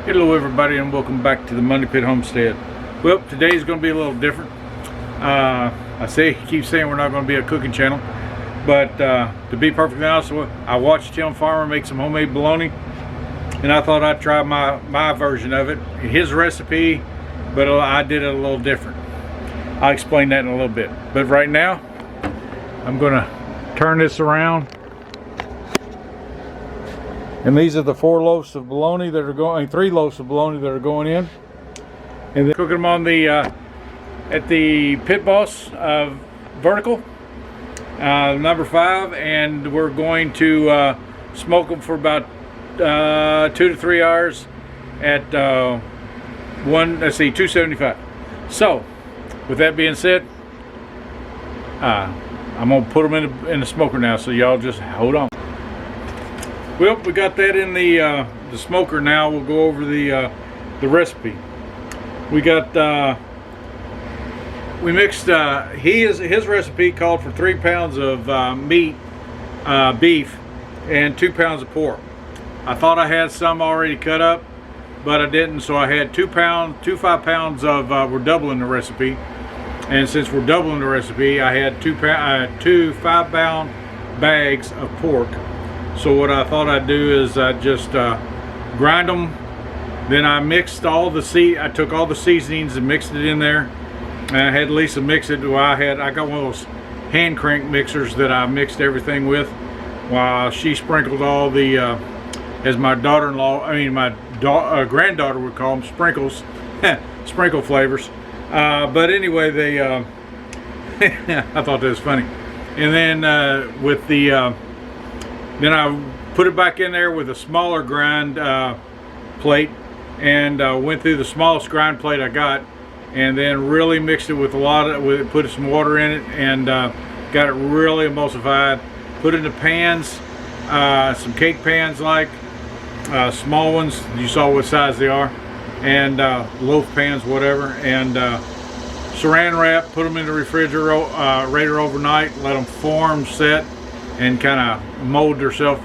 Hello everybody and welcome back to the Moneypit Homestead. Well, today's going to be a little different. I keep saying we're not going to be a cooking channel, but to be perfectly honest with you, I watched Tim Farmer make some homemade bologna, and I thought I'd try my version of it, his recipe, but I did it a little different. I'll explain that in a little bit. But right now, I'm going to turn this around. And these are the 4 loaves of bologna that are going, 3 loaves of bologna that are going in. And then cooking them on the at the pitboss vertical, number 5, and we're going to smoke them for about 2 to 3 hours at 275. So, with that being said, I'm gonna put them in the smoker now. So y'all just hold on. Well, we got that in the smoker now. We'll go over the recipe. We got we mixed. His recipe called for 3 pounds of beef and 2 pounds of pork. I thought I had some already cut up, but I didn't. So I had 2 5 pounds of. We're doubling the recipe, and since we're doubling the recipe, I had 2 5-pound bags of pork. So what I thought I'd do is I just grind them. Then I mixed all the I took all the seasonings and mixed it in there. And I had Lisa mix it. I got one of those hand crank mixers that I mixed everything with, while she sprinkled all the, as my daughter-in-law, my granddaughter would call them, sprinkles, sprinkle flavors. But anyway, they, I thought that was funny. And then with the then I put it back in there with a smaller grind plate, and went through the smallest grind plate I got, and then really mixed it with put some water in it, and got it really emulsified. Put it in the pans, some cake pans, like small ones. You saw what size they are, and loaf pans, whatever. And saran wrap. Put them in the refrigerator overnight. Let them form, set, and kind of mold themselves,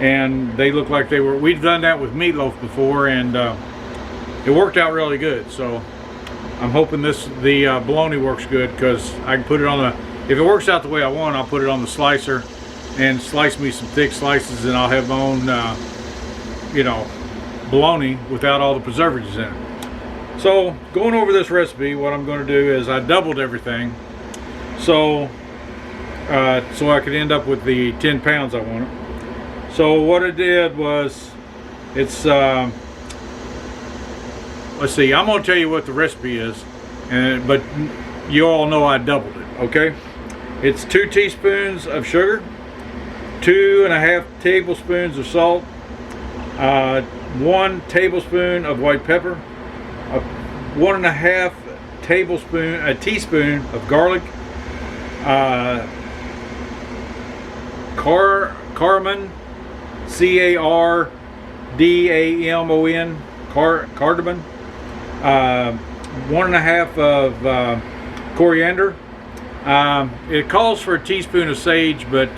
and they look like they were. We've done that with meatloaf before, and it worked out really good. So I'm hoping the bologna works good, because I can put it on the. If it works out the way I want, I'll put it on the slicer and slice me some thick slices, and I'll have my own, bologna without all the preservatives in it. So going over this recipe, what I'm going to do is I doubled everything, so I could end up with the 10 pounds I wanted. So what I did was, it's let's see, I'm going to tell you what the recipe is, but you all know I doubled it, okay? It's 2 teaspoons of sugar, 2.5 tablespoons of salt, 1 tablespoon of white pepper, 1.5 teaspoon of garlic, cardamom, C-A-R-D-A-M-O-N, cardamom, 1.5 of coriander. It calls for a teaspoon of sage, but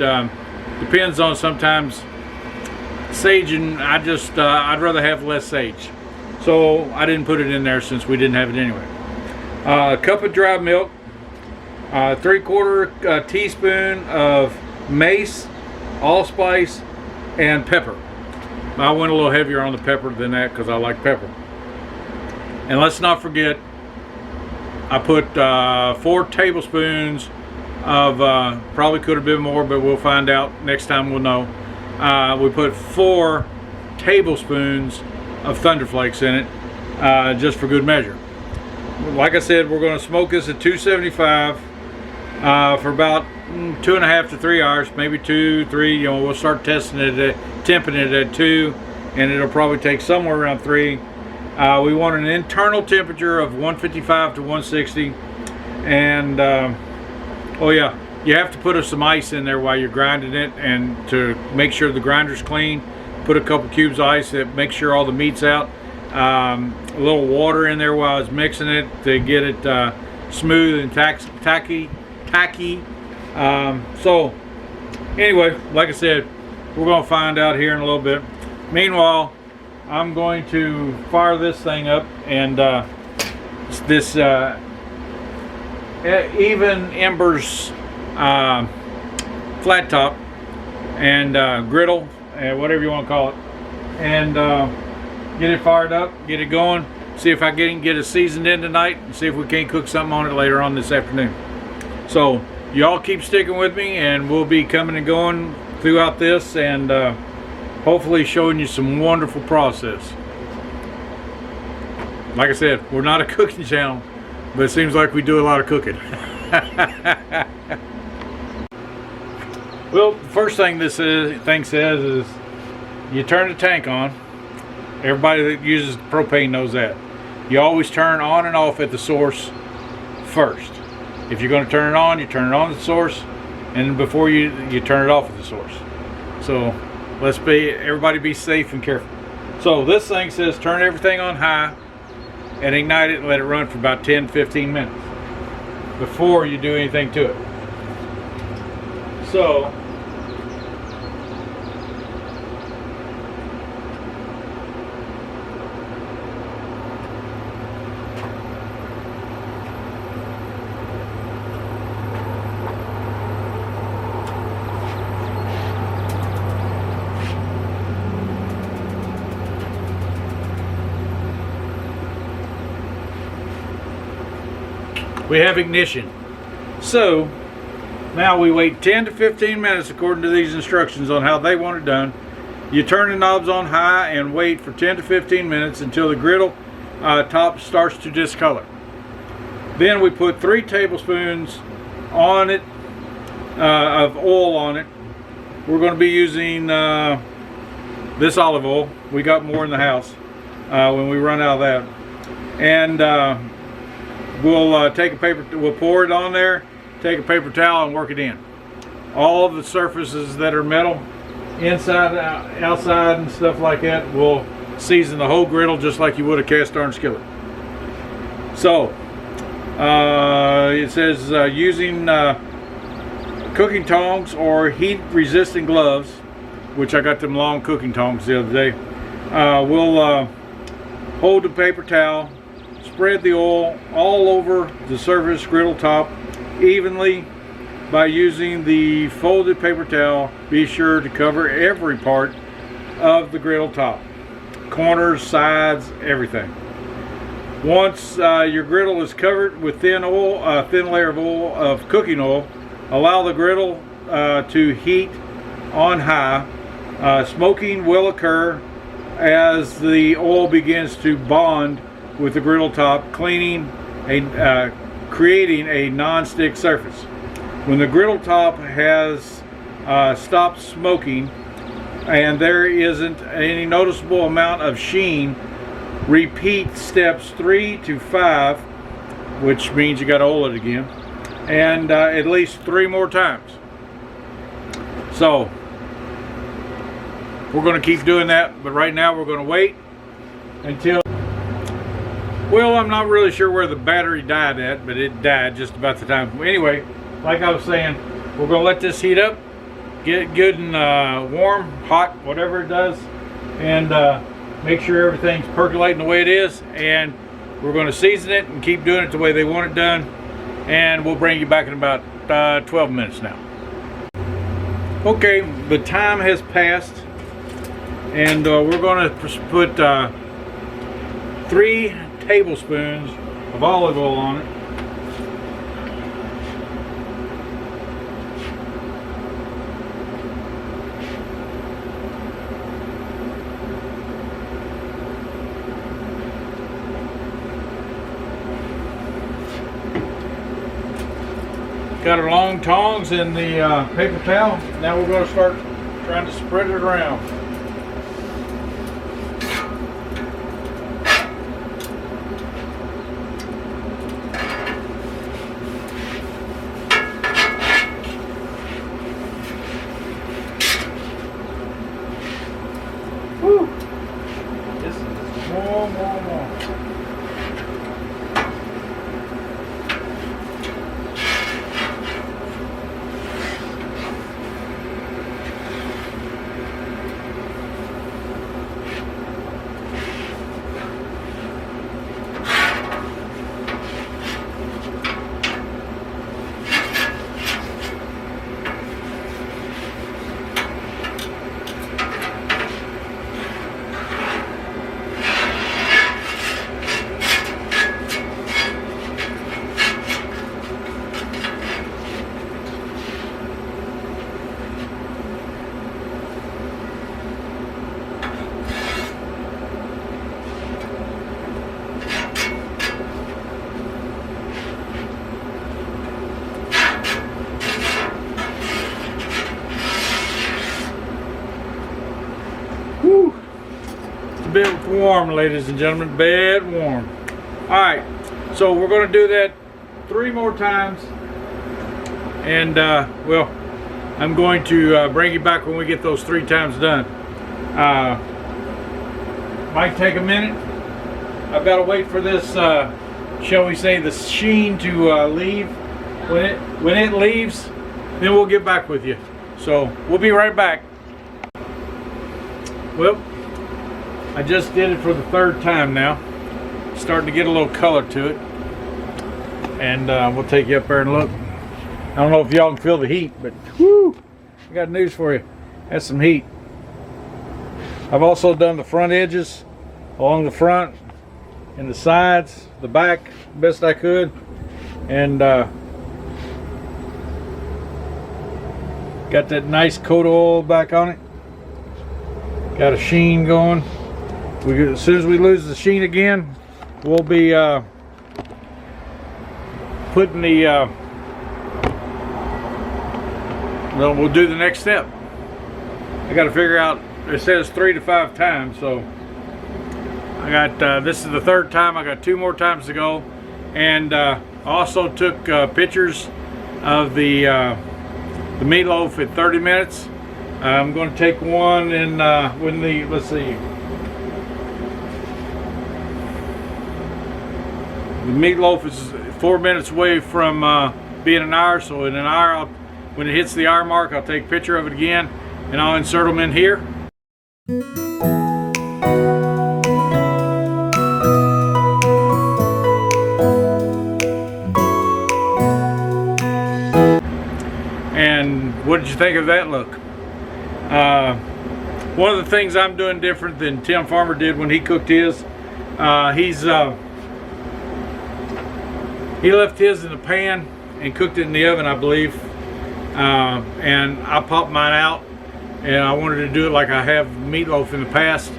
depends on, sometimes sage, and I'd rather have less sage, so I didn't put it in there since we didn't have it anyway. A cup of dry milk, 3/4 teaspoon of mace, allspice, and pepper. I went a little heavier on the pepper than that because I like pepper. And let's not forget, I put 4 tablespoons of, probably could have been more, but we'll find out next time, we'll know. We put 4 tablespoons of Thunder Flakes in it, just for good measure. Like I said, we're going to smoke this at 275 for about 2.5 to 3 hours, maybe 2, 3. We'll start testing it, temping it at 2, and it'll probably take somewhere around 3. We want an internal temperature of 155 to 160, and oh yeah, you have to put some ice in there while you're grinding it, and to make sure the grinder's clean, put a couple cubes of ice that make sure all the meat's out. A little water in there while I was mixing it to get it smooth and tacky. So anyway, like I said, we're going to find out here in a little bit. Meanwhile, I'm going to fire this thing up, and this even Ember's flat top and griddle, whatever you want to call it, and get it fired up, get it going, see if I can get it seasoned in tonight, and see if we can't cook something on it later on this afternoon. So y'all keep sticking with me, and we'll be coming and going throughout this, and hopefully showing you some wonderful process. Like I said, we're not a cooking channel, but it seems like we do a lot of cooking. Well, the first thing this thing says is you turn the tank on. Everybody that uses propane knows that. You always turn on and off at the source first. If you're going to turn it on, you turn it on at the source, and before you turn it off at the source. So everybody be safe and careful. So this thing says turn everything on high and ignite it and let it run for about 10-15 minutes before you do anything to it. So we have ignition. So now we wait 10 to 15 minutes according to these instructions on how they want it done. You turn the knobs on high and wait for 10 to 15 minutes until the griddle top starts to discolor. Then we put 3 tablespoons on it of oil on it. We're going to be using this olive oil. We got more in the house when we run out of that. And we'll we'll pour it on there, take a paper towel and work it in. All of the surfaces that are metal, inside, outside and stuff like that, we'll season the whole griddle just like you would a cast iron skillet. So, it says using cooking tongs or heat resistant gloves, which I got them long cooking tongs the other day. We'll hold the paper towel, spread the oil all over the surface griddle top evenly by using the folded paper towel. Be sure to cover every part of the griddle top, corners, sides, everything. Once your griddle is covered with thin layer of oil, of cooking oil, allow the griddle to heat on high. Smoking will occur as the oil begins to bond with the griddle top, creating a non-stick surface. When the griddle top has stopped smoking and there isn't any noticeable amount of sheen, repeat steps 3 to 5, which means you got to oil it again, and at least 3 more times. So we're going to keep doing that, but right now we're going to wait until, well, I'm not really sure where the battery died at, but it died just about the time. Anyway, like I was saying, we're going to let this heat up, get it good and warm, hot, whatever it does, and make sure everything's percolating the way it is, and we're going to season it and keep doing it the way they want it done, and we'll bring you back in about 12 minutes now. Okay, the time has passed, and we're going to put 3 tablespoons of olive oil on it. Got our long tongs and the paper towel. Now we're going to start trying to spread it around. Woo! This is more. bit warm, ladies and gentlemen, bit warm. Alright, so we're going to do that 3 more times, and well, I'm going to bring you back when we get those 3 times done. Might take a minute. I've got to wait for this, shall we say, the sheen to leave. When it leaves, then we'll get back with you. So we'll be right back. Well, I just did it for the 3rd time now. Starting to get a little color to it, and we'll take you up there and look. I don't know if y'all can feel the heat, but whoo, I got news for you. That's some heat. I've also done the front edges along the front and the sides, the back, best I could, and got that nice coat of oil back on it. Got a sheen going. As soon as we lose the sheen again, we'll be putting the well, we'll do the next step. I got to figure out, it says 3 to 5 times, so I got this is the 3rd time. I got 2 more times to go, and also took pictures of the meatloaf at 30 minutes. I'm going to take one in when the, let's see, the meatloaf is 4 minutes away from being an hour, so in an hour, when it hits the hour mark, I'll take a picture of it again, and I'll insert them in here. And what did you think of that look? One of the things I'm doing different than Tim Farmer did when he cooked his, he left his in the pan and cooked it in the oven, I believe. And I popped mine out, and I wanted to do it like I have meatloaf in the past,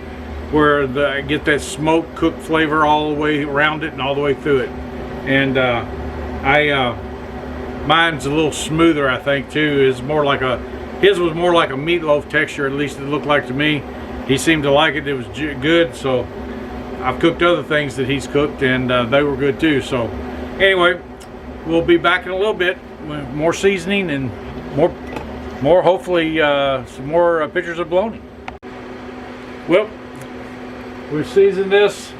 where I get that smoked cooked flavor all the way around it and all the way through it. And mine's a little smoother, I think, too. His was more like a meatloaf texture, at least it looked like to me. He seemed to like it. It was good. So I've cooked other things that he's cooked, and they were good too. So anyway, we'll be back in a little bit with more seasoning and more hopefully some more pictures of bologna. Well, we've seasoned this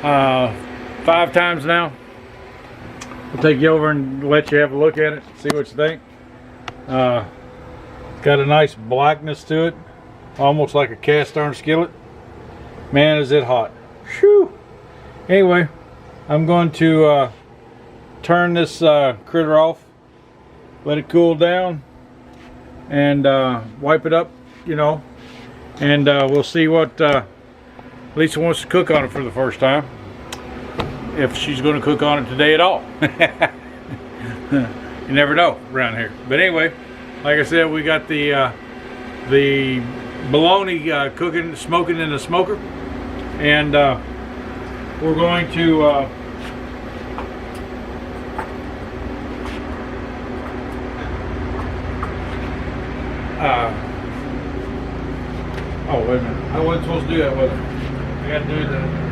5 times now. We'll take you over and let you have a look at it, see what you think. It's got a nice blackness to it, almost like a cast iron skillet. Man, is it hot. Whew. Anyway, I'm going to turn this critter off, let it cool down, and wipe it up, you know, and we'll see what Lisa wants to cook on it for the first time, if she's going to cook on it today at all. You never know around here. But anyway, like I said, we got the bologna cooking, smoking in the smoker, and we're going to oh, wait a minute, I wasn't supposed to do that with it. I got to do that.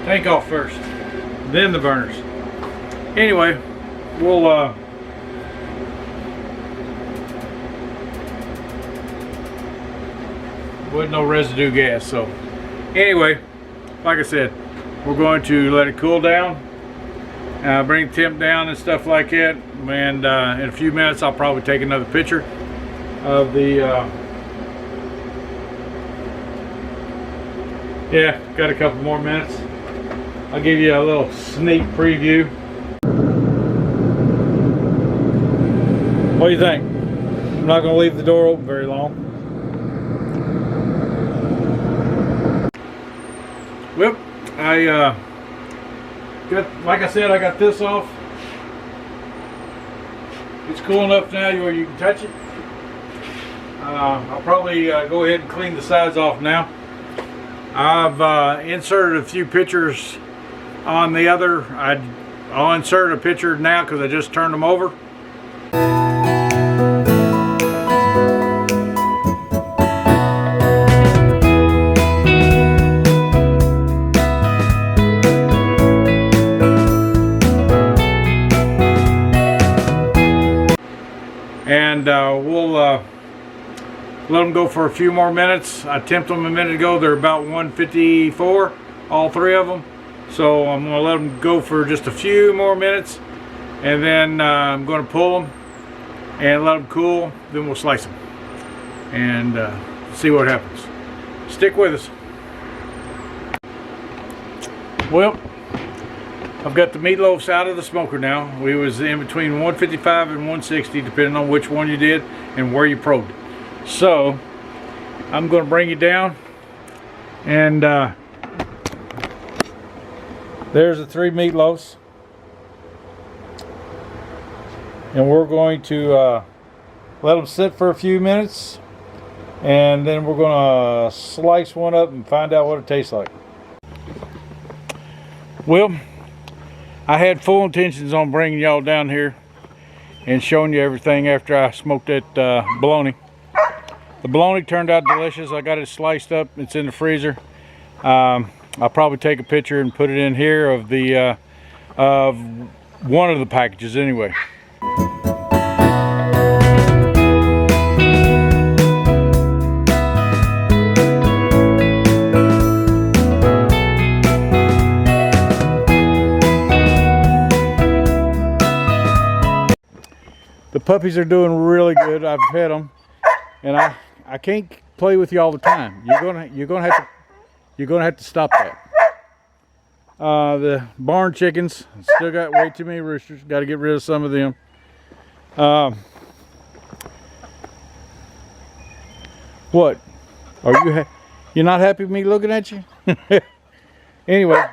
Tank off first, then the burners. Anyway, we'll with no residue gas. So anyway, like I said, we're going to let it cool down, bring the temp down and stuff like that, and in a few minutes I'll probably take another picture of the yeah, got a couple more minutes. I'll give you a little sneak preview. What do you think? I'm not going to leave the door open very long. Well, I got, like I said, I got this off. It's cool enough now where you can touch it. I'll probably go ahead and clean the sides off now. I've inserted a few pictures on the other. I'll insert a picture now because I just turned them over. And we'll let them go for a few more minutes. I temped them a minute ago. They're about 154, all three of them. So I'm going to let them go for just a few more minutes, and then I'm going to pull them and let them cool. Then we'll slice them and see what happens. Stick with us. Well, I've got the meatloafs out of the smoker now. We was in between 155 and 160, depending on which one you did and where you probed it. So I'm going to bring you down, and there's the 3 meatloafs, and we're going to let them sit for a few minutes, and then we're going to slice one up and find out what it tastes like. Well, I had full intentions on bringing y'all down here and showing you everything after I smoked that bologna. The bologna turned out delicious. I got it sliced up. It's in the freezer. I'll probably take a picture and put it in here of the of one of the packages anyway. The puppies are doing really good. I've fed them, and I can't play with you all the time. You're gonna have to stop that. The barn chickens still got way too many roosters. Got to get rid of some of them. What? Are you're not happy with me looking at you? Anyway,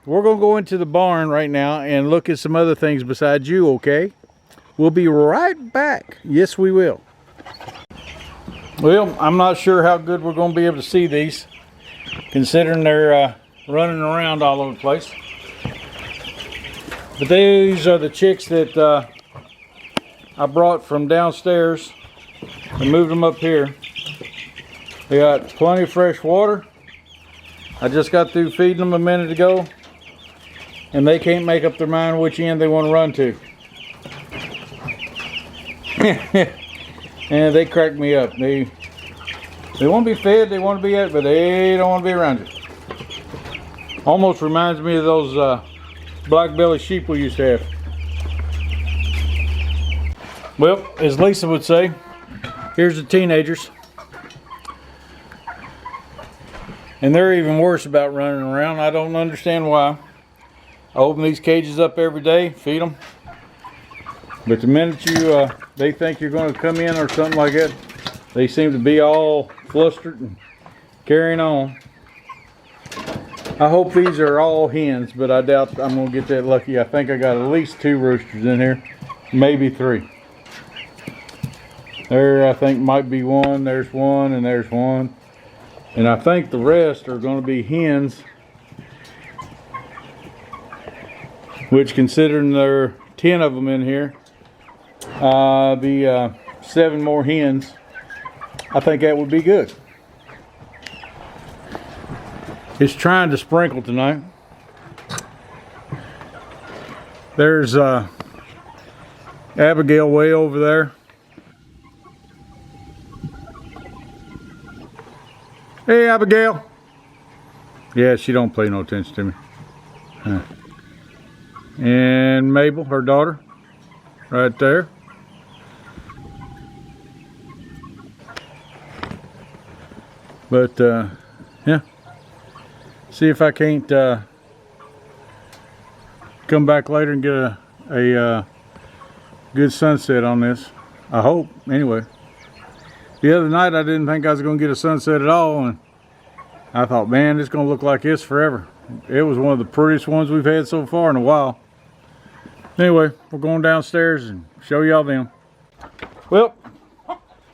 we're gonna go into the barn right now and look at some other things besides you. Okay? We'll be right back. Yes, we will. Well, I'm not sure how good we're going to be able to see these, considering they're running around all over the place. But these are the chicks that I brought from downstairs and moved them up here. They got plenty of fresh water. I just got through feeding them a minute ago, and they can't make up their mind which end they want to run to. And they crack me up. They want to be fed, they want to be at, but they don't want to be around you. Almost reminds me of those black belly sheep we used to have. Well, as Lisa would say, here's the teenagers. And they're even worse about running around. I don't understand why. I open these cages up every day, feed them. But the minute you they think you're going to come in or something like that, they seem to be all flustered and carrying on. I hope these are all hens, but I doubt I'm going to get that lucky. I think I got at least 2 roosters in here, maybe 3. There, I think, might be 1. There's 1, and there's 1. And I think the rest are going to be hens, which, considering there are 10 of them in here, be 7 more hens. I think that would be good. It's trying to sprinkle tonight. There's Abigail way over there. Hey, Abigail. Yeah, she don't pay no attention to me. And Mabel, her daughter, right there. But yeah, see if I can't come back later and get a good sunset on this. I hope, anyway. The other night I didn't think I was going to get a sunset at all, and I thought, man, it's going to look like this forever. It was one of the prettiest ones we've had so far in a while. Anyway, we're going downstairs and show y'all them. Well,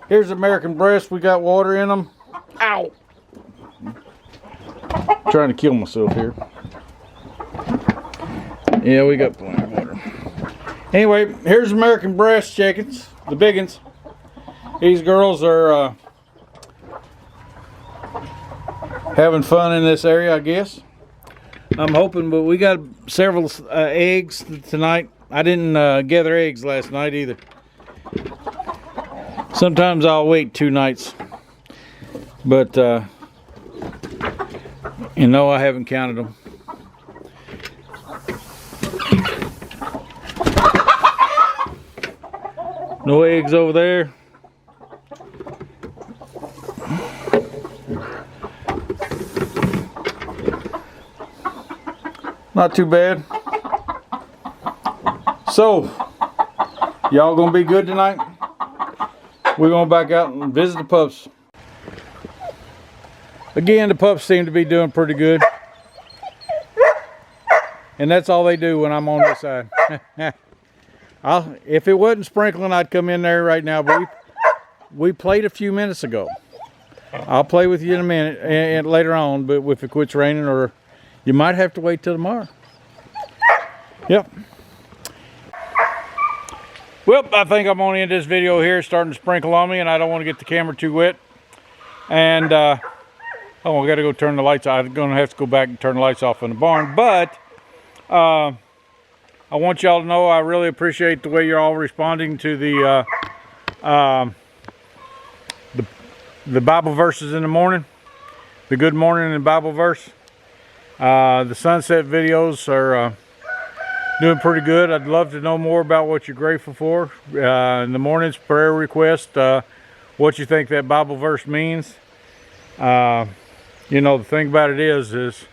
here's American breast. We got water in them. Ow! trying to kill myself here. Yeah, we got plenty of water. Anyway, here's American breast chickens, the big ones. These girls are having fun in this area, I guess. I'm hoping, but we got several eggs tonight. I didn't gather eggs last night either. Sometimes I'll wait 2 nights, but you know, I haven't counted them. No eggs over there. Not too bad. So, y'all gonna be good tonight? We're gonna back out and visit the pups. Again, the pups seem to be doing pretty good. And that's all they do when I'm on this side. If it wasn't sprinkling, I'd come in there right now, but we played a few minutes ago. I'll play with you in a minute and later on, but if it quits raining, or you might have to wait till tomorrow. Yep. Well, I think I'm going to end this video here. It's starting to sprinkle on me, and I don't want to get the camera too wet. And, oh, I got to go turn the lights off. I'm going to have to go back and turn the lights off in the barn. But, I want y'all to know I really appreciate the way you're all responding to the Bible verses in the morning. The good morning and Bible verse. The sunset videos are doing pretty good. I'd love to know more about what you're grateful for. In the morning's prayer request, what you think that Bible verse means. You know, the thing about it is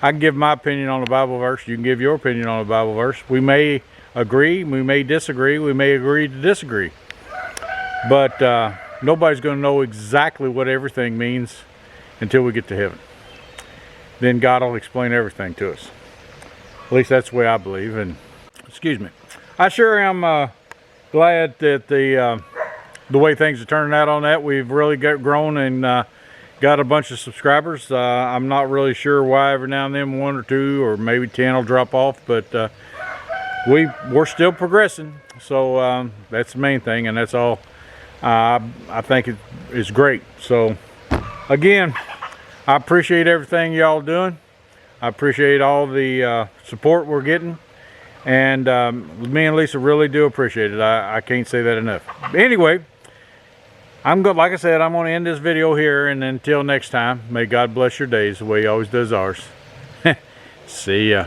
I can give my opinion on the Bible verse. You can give your opinion on the Bible verse. We may agree, we may disagree, we may agree to disagree. But nobody's going to know exactly what everything means until we get to heaven. Then God will explain everything to us. At least that's the way I believe. And excuse me, I sure am glad that the way things are turning out on that. We've really grown and got a bunch of subscribers. I'm not really sure why every now and then 1 or 2 or maybe 10 will drop off, but we're still progressing. So that's the main thing, and that's all. I think it is great. So again, I appreciate everything y'all doing. I appreciate all the support we're getting, and me and Lisa really do appreciate it. I can't say that enough. Anyway, like I said, I'm going to end this video here, and until next time, may God bless your days the way He always does ours. See ya.